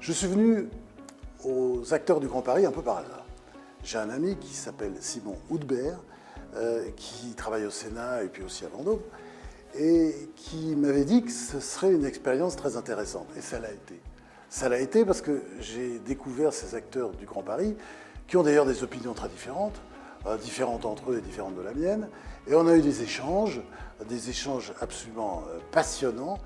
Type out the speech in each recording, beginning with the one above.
Je suis venu aux Acteurs du Grand Paris un peu par hasard. J'ai un ami qui s'appelle Simon Houdbert, qui travaille au Sénat et puis aussi à Vendôme, et qui m'avait dit que ce serait une expérience très intéressante. Et ça l'a été. Ça l'a été parce que j'ai découvert ces acteurs du Grand Paris, qui ont d'ailleurs des opinions très différentes entre eux et différentes de la mienne. Et on a eu des échanges absolument passionnants.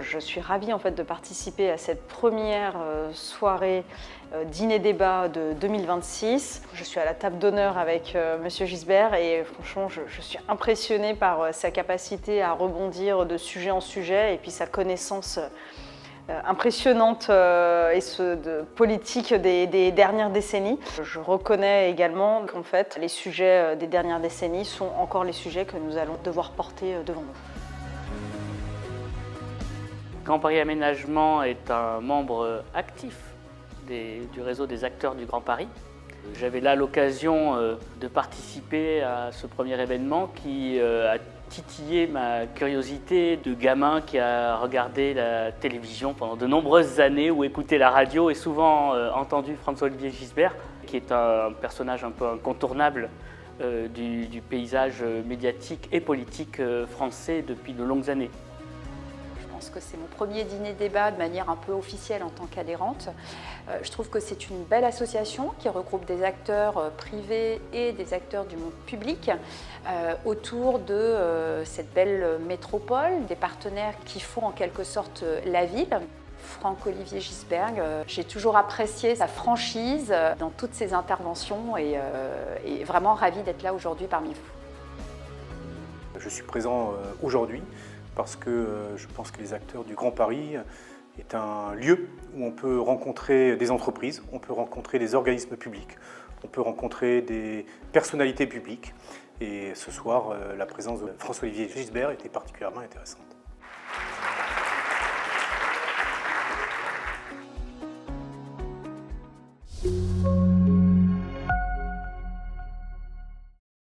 Je suis ravie en fait de participer à cette première soirée dîner-débat de 2026. Je suis à la table d'honneur avec Monsieur Gisbert et franchement je suis impressionnée par sa capacité à rebondir de sujet en sujet et puis sa connaissance impressionnante de politique des dernières décennies. Je reconnais également qu'en fait les sujets des dernières décennies sont encore les sujets que nous allons devoir porter devant nous. Grand Paris Aménagement est un membre actif du réseau des acteurs du Grand Paris. J'avais là l'occasion de participer à ce premier événement qui a titillé ma curiosité de gamin qui a regardé la télévision pendant de nombreuses années ou écouté la radio et souvent entendu François-Olivier Gisbert, qui est un personnage un peu incontournable du paysage médiatique et politique français depuis de longues années. Je pense que c'est mon premier dîner-débat de manière un peu officielle en tant qu'adhérente. Je trouve que c'est une belle association qui regroupe des acteurs privés et des acteurs du monde public autour de cette belle métropole, des partenaires qui font en quelque sorte la ville. Franck-Olivier Gisbert, j'ai toujours apprécié sa franchise dans toutes ses interventions et vraiment ravie d'être là aujourd'hui parmi vous. Je suis présent aujourd'hui parce que je pense que les acteurs du Grand Paris est un lieu où on peut rencontrer des entreprises, on peut rencontrer des organismes publics, on peut rencontrer des personnalités publiques. Et ce soir, la présence de François-Olivier Gisbert était particulièrement intéressante.